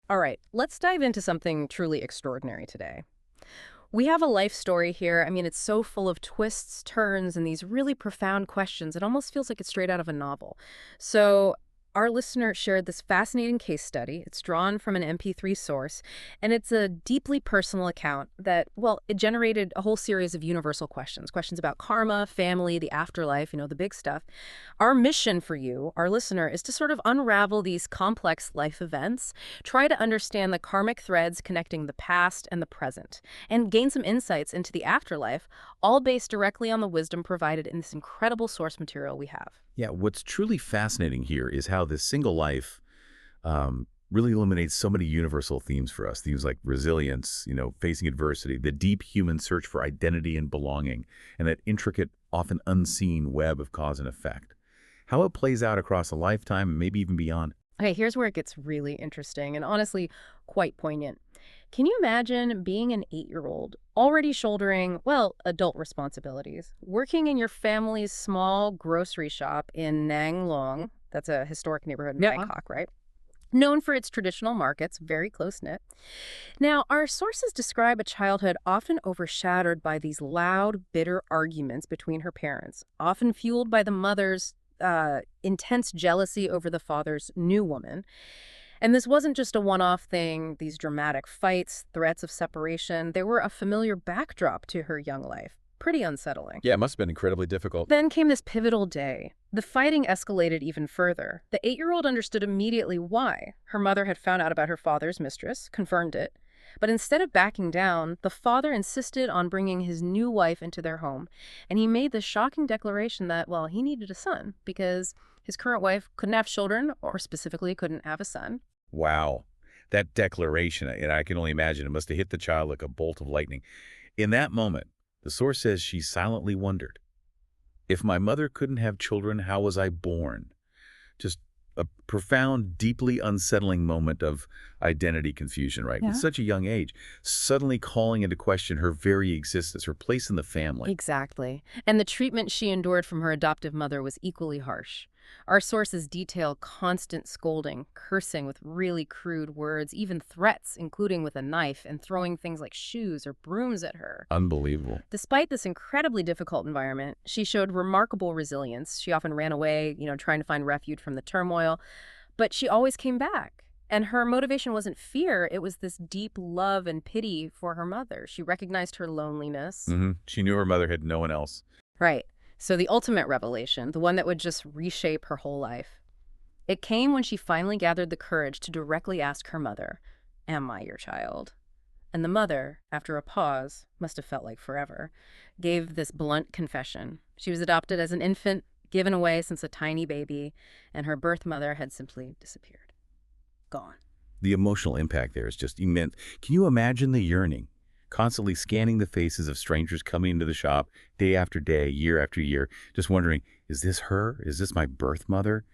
All right, let's dive into something truly extraordinary today. We have a life story here. I mean, it's so full of twists, turns, and these really profound questions. It almost feels like it's straight out of a novel. So, our listener shared this fascinating case study. It's drawn from an MP3 source, and it's a deeply personal account that, well, it generated a whole series of universal questions. Questions about karma, family, the afterlife, the big stuff. Our mission for you, our listener, is to sort of unravel these complex life events, try to understand the karmic threads connecting the past and the present, and gain some insights into the afterlife, all based directly on the wisdom provided in this incredible source material we have. Yeah, what's truly fascinating here is how this single life really illuminates so many universal themes for us. Themes like resilience, facing adversity, the deep human search for identity and belonging, and that intricate, often unseen web of cause and effect. How it plays out across a lifetime and maybe even beyond. Okay, here's where it gets really interesting and honestly quite poignant. Can you imagine being an 8-year-old, already shouldering, well, adult responsibilities, working in your family's small grocery shop in Nang Long? That's a historic neighborhood in Yeah. Bangkok, right? Known for its traditional markets, very close-knit. Now, our sources describe a childhood often overshadowed by these loud, bitter arguments between her parents, often fueled by the mother's intense jealousy over the father's new woman. And this wasn't just a one-off thing, these dramatic fights, threats of separation, they were a familiar backdrop to her young life. Pretty unsettling. Yeah, it must have been incredibly difficult. Then came this pivotal day. The fighting escalated even further. The 8-year-old understood immediately why. Her mother had found out about her father's mistress, confirmed it. But instead of backing down, the father insisted on bringing his new wife into their home. And he made the shocking declaration that, well, he needed a son because his current wife couldn't have children, or specifically couldn't have a son. Wow. That declaration, and I can only imagine, it must have hit the child like a bolt of lightning. In that moment, the source says she silently wondered, if my mother couldn't have children, how was I born? Just a profound, deeply unsettling moment of identity confusion, right? At Yeah. such a young age, suddenly calling into question her very existence, her place in the family. Exactly. And the treatment she endured from her adoptive mother was equally harsh. Our sources detail constant scolding, cursing with really crude words, even threats, including with a knife, and throwing things like shoes or brooms at her. Unbelievable. Despite this incredibly difficult environment, she showed remarkable resilience. She often ran away, trying to find refuge from the turmoil, but she always came back. And her motivation wasn't fear, it was this deep love and pity for her mother. She recognized her loneliness. She knew her mother had no one else. Right. So the ultimate revelation, the one that would just reshape her whole life, it came when she finally gathered the courage to directly ask her mother, "Am I your child?" And the mother, after a pause, must have felt like forever, gave this blunt confession. She was adopted as an infant, given away since a tiny baby, and her birth mother had simply disappeared. Gone. The emotional impact there is just immense. Can you imagine the yearning? Constantly scanning the faces of strangers coming into the shop day after day, year after year, just wondering, is this her? Is this my birth mother?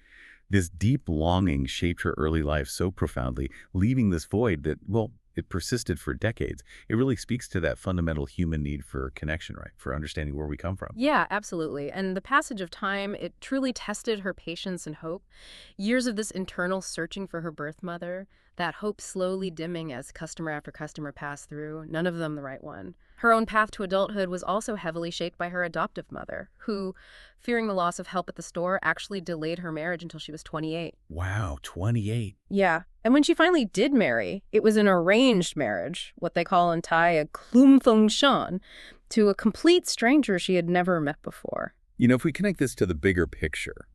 This deep longing shaped her early life so profoundly, leaving this void that, well, it persisted for decades. It really speaks to that fundamental human need for connection, right? For understanding where we come from. Yeah, absolutely. And the passage of time, it truly tested her patience and hope. Years of this internal searching for her birth mother, that hope slowly dimming as customer after customer passed through, none of them the right one. Her own path to adulthood was also heavily shaped by her adoptive mother, who, fearing the loss of help at the store, actually delayed her marriage until she was 28. Wow, 28. Yeah. And when she finally did marry, it was an arranged marriage, what they call in Thai a klum thung shan, to a complete stranger she had never met before. If we connect this to the bigger picture,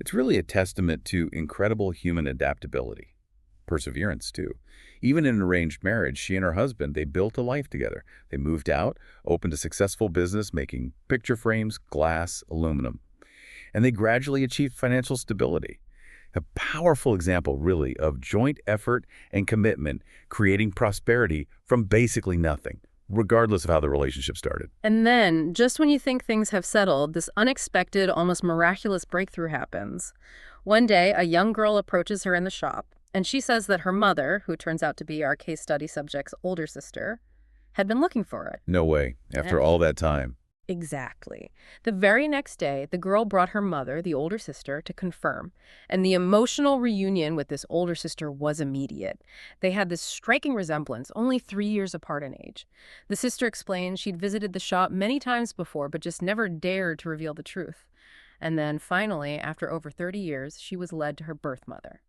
it's really a testament to incredible human adaptability. Perseverance, too. Even in an arranged marriage, she and her husband, they built a life together. They moved out, opened a successful business making picture frames, glass, aluminum. And they gradually achieved financial stability. A powerful example, really, of joint effort and commitment creating prosperity from basically nothing, regardless of how the relationship started. And then, just when you think things have settled, this unexpected, almost miraculous breakthrough happens. One day, a young girl approaches her in the shop, and she says that her mother, who turns out to be our case study subject's older sister, had been looking for it. No way, after Yeah. all that time. Exactly. The very next day, the girl brought her mother, the older sister, to confirm. And the emotional reunion with this older sister was immediate. They had this striking resemblance, only 3 years apart in age. The sister explained she'd visited the shop many times before, but just never dared to reveal the truth. And then finally, after over 30 years, she was led to her birth mother.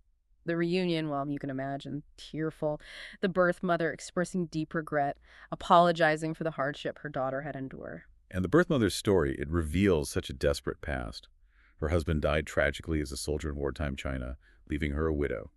The reunion, well, you can imagine, tearful. The birth mother expressing deep regret, apologizing for the hardship her daughter had endured. And the birth mother's story, it reveals such a desperate past. Her husband died tragically as a soldier in wartime China, leaving her a widow.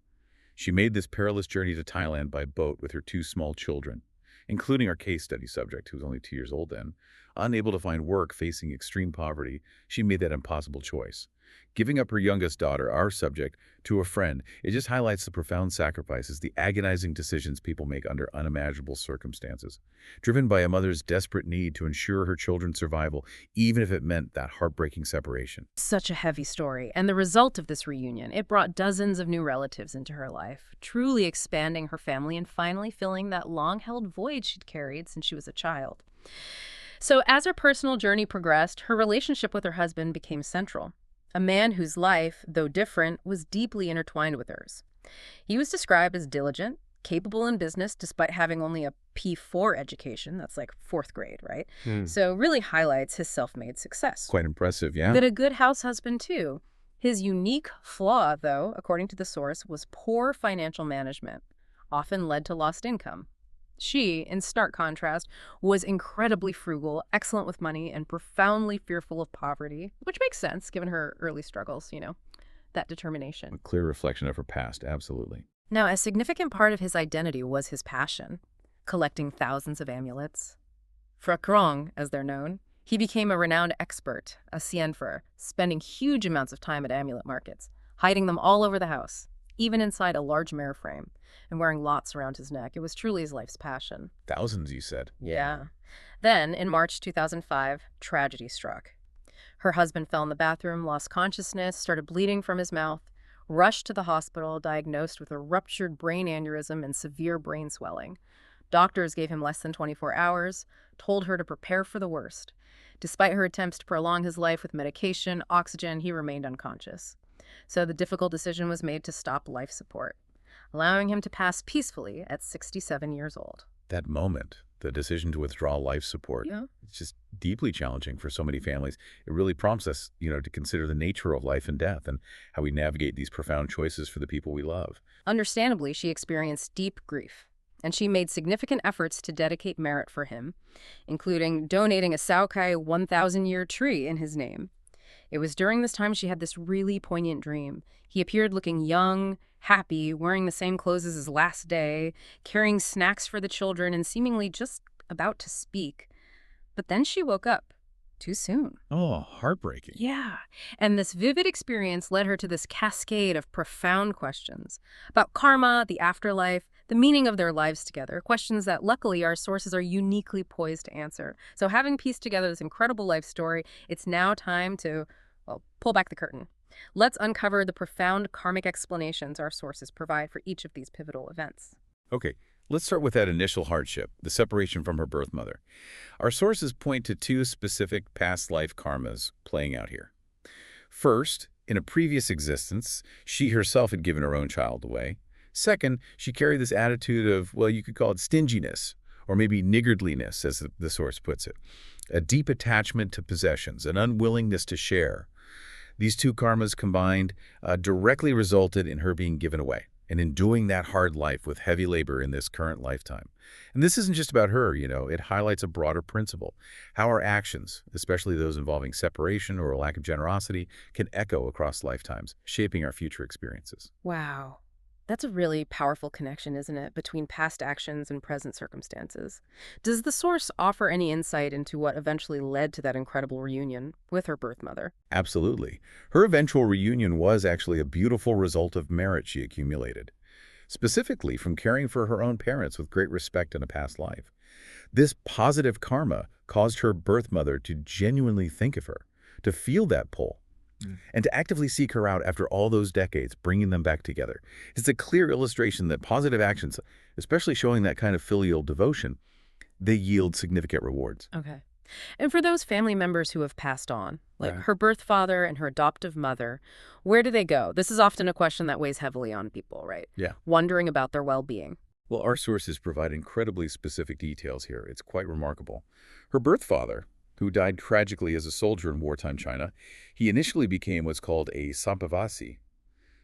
She made this perilous journey to Thailand by boat with her two small children, including our case study subject, who was only 2 years old then. Unable to find work, facing extreme poverty, she made that impossible choice. Giving up her youngest daughter, our subject, to a friend, it just highlights the profound sacrifices, the agonizing decisions people make under unimaginable circumstances, driven by a mother's desperate need to ensure her children's survival, even if it meant that heartbreaking separation. Such a heavy story. And the result of this reunion, it brought dozens of new relatives into her life, truly expanding her family and finally filling that long-held void she'd carried since she was a child. So as her personal journey progressed, her relationship with her husband became central. A man whose life, though different, was deeply intertwined with hers. He was described as diligent, capable in business despite having only a P4 education. That's like fourth grade, right? So really highlights his self-made success. Quite impressive, yeah? But a good house husband, too. His unique flaw, though, according to the source, was poor financial management, often led to lost income. She, in stark contrast, was incredibly frugal, excellent with money, and profoundly fearful of poverty, which makes sense given her early struggles, that determination. A clear reflection of her past, absolutely. Now, a significant part of his identity was his passion, collecting thousands of amulets. Frakrong, as they're known, he became a renowned expert, a cienfer, spending huge amounts of time at amulet markets, hiding them all over the house, even inside a large mirror frame, and wearing lots around his neck. It was truly his life's passion. Thousands, you said? Yeah. Then, in March 2005, tragedy struck. Her husband fell in the bathroom, lost consciousness, started bleeding from his mouth, rushed to the hospital, diagnosed with a ruptured brain aneurysm and severe brain swelling. Doctors gave him less than 24 hours, told her to prepare for the worst. Despite her attempts to prolong his life with medication, oxygen, he remained unconscious. So the difficult decision was made to stop life support, allowing him to pass peacefully at 67 years old. That moment, the decision to withdraw life support, Yeah. it's just deeply challenging for so many families. It really prompts us, to consider the nature of life and death and how we navigate these profound choices for the people we love. Understandably, she experienced deep grief, and she made significant efforts to dedicate merit for him, including donating a Saokai 1,000-year tree in his name. It was during this time she had this really poignant dream. He appeared looking young, happy, wearing the same clothes as his last day, carrying snacks for the children, and seemingly just about to speak. But then she woke up. Too soon. Oh, heartbreaking. Yeah. And this vivid experience led her to this cascade of profound questions about karma, the afterlife, the meaning of their lives together, questions that luckily our sources are uniquely poised to answer. So having pieced together this incredible life story, it's now time to, pull back the curtain. Let's uncover the profound karmic explanations our sources provide for each of these pivotal events. Okay, let's start with that initial hardship, the separation from her birth mother. Our sources point to two specific past life karmas playing out here. First, in a previous existence, she herself had given her own child away. Second, she carried this attitude of, you could call it stinginess, or maybe niggardliness, as the source puts it. A deep attachment to possessions, an unwillingness to share. These two karmas combined directly resulted in her being given away and in doing that hard life with heavy labor in this current lifetime. And this isn't just about her, it highlights a broader principle. How our actions, especially those involving separation or a lack of generosity, can echo across lifetimes, shaping our future experiences. Wow. That's a really powerful connection, isn't it, between past actions and present circumstances? Does the source offer any insight into what eventually led to that incredible reunion with her birth mother? Absolutely. Her eventual reunion was actually a beautiful result of merit she accumulated, specifically from caring for her own parents with great respect in a past life. This positive karma caused her birth mother to genuinely think of her, to feel that pull, and to actively seek her out after all those decades, bringing them back together. It's a clear illustration that positive actions, especially showing that kind of filial devotion, they yield significant rewards. Okay. And for those family members who have passed on, like Right. her birth father and her adoptive mother, where do they go? This is often a question that weighs heavily on people, right? Yeah. Wondering about their well-being. Well, our sources provide incredibly specific details here. It's quite remarkable. Her birth father, who died tragically as a soldier in wartime China, he initially became what's called a sampavasi.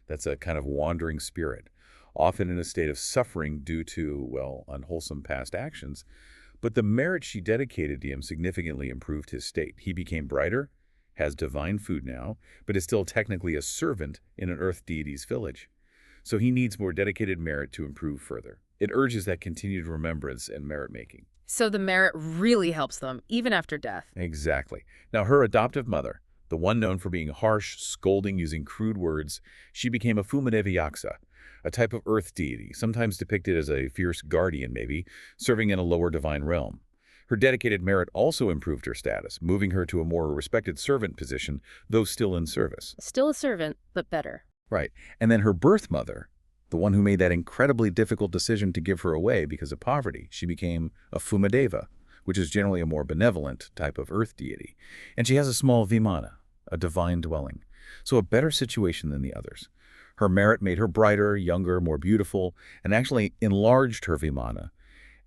That's a kind of wandering spirit, often in a state of suffering due to, well, unwholesome past actions. But the merit she dedicated to him significantly improved his state. He became brighter, has divine food now, but is still technically a servant in an earth deity's village. So he needs more dedicated merit to improve further. It urges that continued remembrance and merit making. So the merit really helps them, even after death. Exactly. Now, her adoptive mother, the one known for being harsh, scolding, using crude words, she became a Fumadeva Yaksa, a type of earth deity, sometimes depicted as a fierce guardian, maybe, serving in a lower divine realm. Her dedicated merit also improved her status, moving her to a more respected servant position, though still in service. Still a servant, but better. Right. And then her birth mother, the one who made that incredibly difficult decision to give her away because of poverty, she became a Fumadeva, which is generally a more benevolent type of earth deity. And she has a small Vimana, a divine dwelling, so a better situation than the others. Her merit made her brighter, younger, more beautiful, and actually enlarged her Vimana.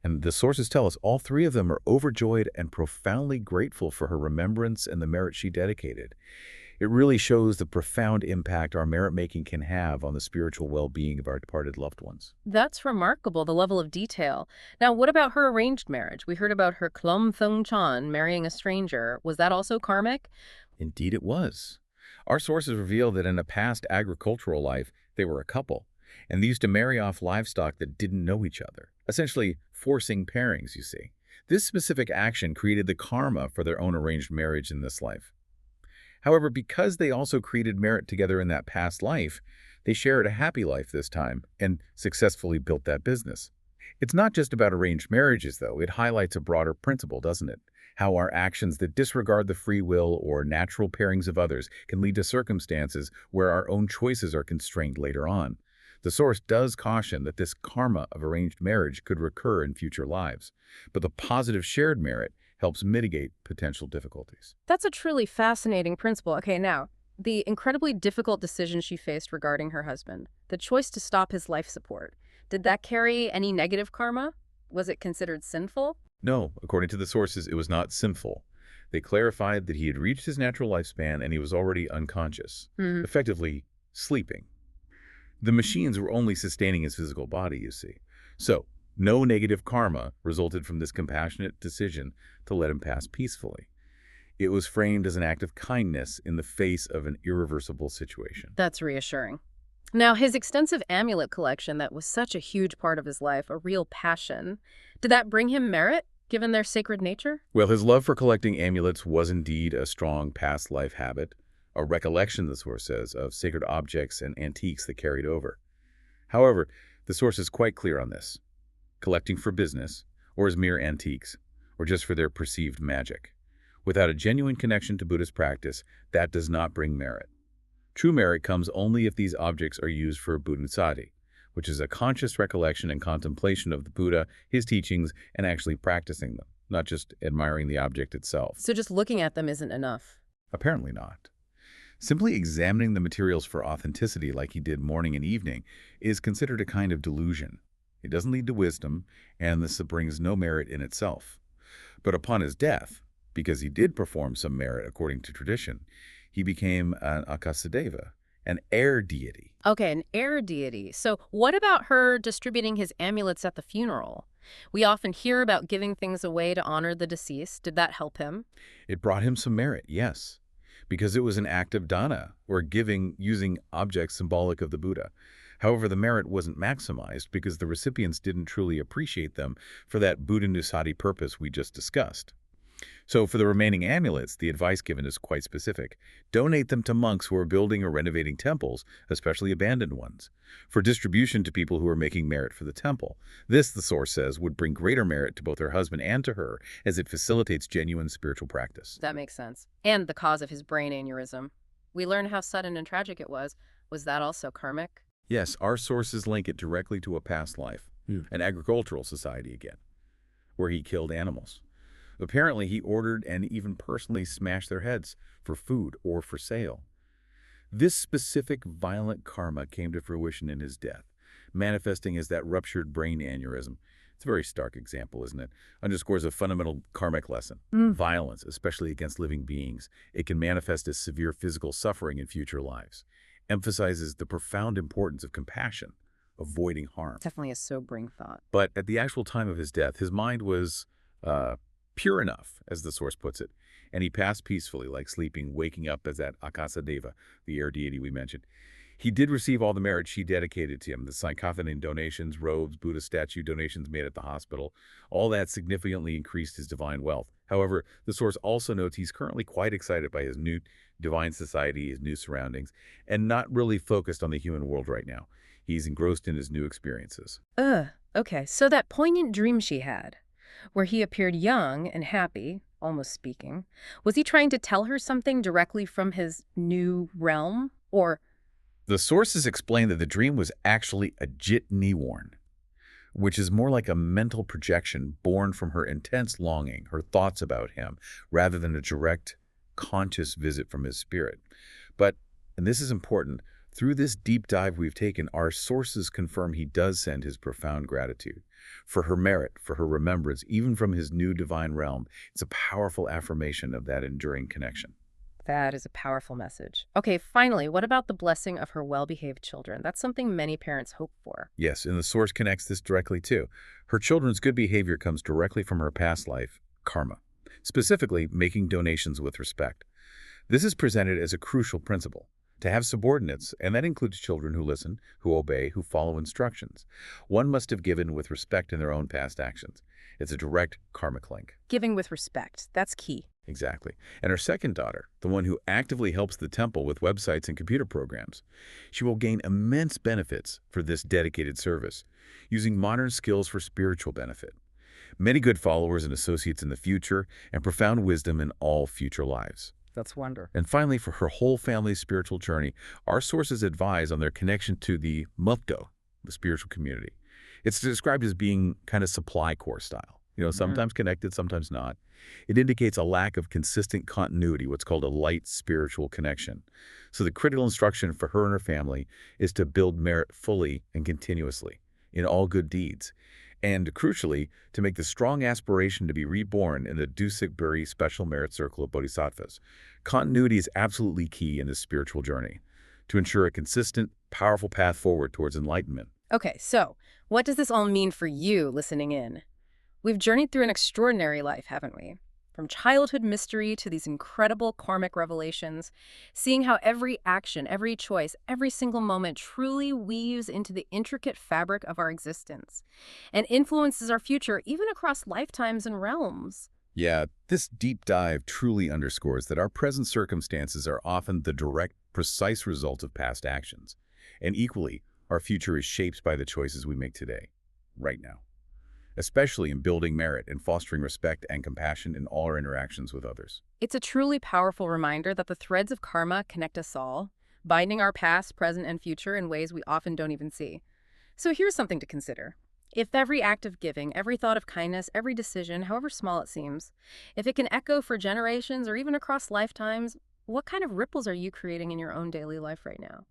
And the sources tell us all three of them are overjoyed and profoundly grateful for her remembrance and the merit she dedicated. It really shows the profound impact our merit-making can have on the spiritual well-being of our departed loved ones. That's remarkable, the level of detail. Now, what about her arranged marriage? We heard about her Klum Thung Chan marrying a stranger. Was that also karmic? Indeed it was. Our sources reveal that in a past agricultural life, they were a couple, and they used to marry off livestock that didn't know each other, essentially forcing pairings, you see. This specific action created the karma for their own arranged marriage in this life. However, because they also created merit together in that past life, they shared a happy life this time and successfully built that business. It's not just about arranged marriages, though. It highlights a broader principle, doesn't it? How our actions that disregard the free will or natural pairings of others can lead to circumstances where our own choices are constrained later on. The source does caution that this karma of arranged marriage could recur in future lives, but the positive shared merit helps mitigate potential difficulties. That's a truly fascinating principle. Okay, now, the incredibly difficult decision she faced regarding her husband, the choice to stop his life support, did that carry any negative karma? Was it considered sinful? No, according to the sources, it was not sinful. They clarified that he had reached his natural lifespan and he was already unconscious, effectively sleeping. The machines were only sustaining his physical body, you see. So, no negative karma resulted from this compassionate decision to let him pass peacefully. It was framed as an act of kindness in the face of an irreversible situation. That's reassuring. Now, his extensive amulet collection that was such a huge part of his life, a real passion, did that bring him merit, given their sacred nature? Well, his love for collecting amulets was indeed a strong past life habit, a recollection, the source says, of sacred objects and antiques that carried over. However, the source is quite clear on this. Collecting for business, or as mere antiques, or just for their perceived magic. Without a genuine connection to Buddhist practice, that does not bring merit. True merit comes only if these objects are used for buddhasati, which is a conscious recollection and contemplation of the Buddha, his teachings, and actually practicing them, not just admiring the object itself. So just looking at them isn't enough. Apparently not. Simply examining the materials for authenticity like he did morning and evening is considered a kind of delusion. It doesn't lead to wisdom, and this brings no merit in itself. But upon his death, because he did perform some merit according to tradition, he became an Akasadeva, an air deity. Okay, an air deity. So what about her distributing his amulets at the funeral? We often hear about giving things away to honor the deceased. Did that help him? It brought him some merit, yes, because it was an act of dana, or giving using objects symbolic of the Buddha. However, the merit wasn't maximized because the recipients didn't truly appreciate them for that Buddha-nusati purpose we just discussed. So for the remaining amulets, the advice given is quite specific. Donate them to monks who are building or renovating temples, especially abandoned ones, for distribution to people who are making merit for the temple. This, the source says, would bring greater merit to both her husband and to her, as it facilitates genuine spiritual practice. That makes sense. And the cause of his brain aneurysm. We learned how sudden and tragic it was. Was that also karmic? Yes, our sources link it directly to a past life, an agricultural society again, where he killed animals. Apparently, he ordered and even personally smashed their heads for food or for sale. This specific violent karma came to fruition in his death, manifesting as that ruptured brain aneurysm. It's a very stark example, isn't it? Underscores a fundamental karmic lesson. Mm. Violence, especially against living beings, it can manifest as severe physical suffering in future lives. Emphasizes the profound importance of compassion, avoiding harm. Definitely a sobering thought. But at the actual time of his death, his mind was uh, pure enough, as the source puts it, and he passed peacefully, like sleeping, waking up as that Akasa Deva, the air deity we mentioned. He did receive all the merit she dedicated to him, the psychophony donations, robes, Buddha statue donations made at the hospital. All that significantly increased his divine wealth. However, the source also notes he's currently quite excited by his new divine society, his new surroundings, and not really focused on the human world right now. He's engrossed in his new experiences. Okay, so that poignant dream she had, where he appeared young and happy, almost speaking, was he trying to tell her something directly from his new realm? Or, The sources explain that the dream was actually a jitney warn, which is more like a mental projection born from her intense longing, her thoughts about him, rather than a direct, conscious visit from his spirit. But, and this is important, through this deep dive we've taken, our sources confirm he does send his profound gratitude for her merit, for her remembrance, even from his new divine realm. It's a powerful affirmation of that enduring connection. that is a powerful message. Okay, finally, what about the blessing of her well-behaved children? That's something many parents hope for. Yes, and the source connects this directly too. Her children's good behavior comes directly from her past life, karma, specifically making donations with respect. This is presented as a crucial principle. To have subordinates, and that includes children who listen, who obey, who follow instructions, one must have given with respect in their own past actions. It's a direct karmic link. Giving with respect, that's key. Exactly. And her second daughter, the one who actively helps the temple with websites and computer programs, she will gain immense benefits for this dedicated service, using modern skills for spiritual benefit. Many good followers and associates in the future, and profound wisdom in all future lives. That's wonder. And finally, for her whole family's spiritual journey, our sources advise on their connection to the mukto, the spiritual community. It's described as being kind of supply corps style. Sometimes connected, sometimes not. It indicates a lack of consistent continuity, what's called a light spiritual connection. So the critical instruction for her and her family is to build merit fully and continuously in all good deeds. And crucially, to make the strong aspiration to be reborn in the Dusik-Buri Special Merit Circle of Bodhisattvas. Continuity is absolutely key in this spiritual journey to ensure a consistent, powerful path forward towards enlightenment. Okay, so what does this all mean for you listening in? We've journeyed through an extraordinary life, haven't we? From childhood mystery to these incredible karmic revelations, seeing how every action, every choice, every single moment truly weaves into the intricate fabric of our existence and influences our future even across lifetimes and realms. Yeah, this deep dive truly underscores that our present circumstances are often the direct, precise result of past actions. And equally, our future is shaped by the choices we make today, right now, especially in building merit and fostering respect and compassion in all our interactions with others. It's a truly powerful reminder that the threads of karma connect us all, binding our past, present, and future in ways we often don't even see. So here's something to consider. If every act of giving, every thought of kindness, every decision, however small it seems, if it can echo for generations or even across lifetimes, what kind of ripples are you creating in your own daily life right now?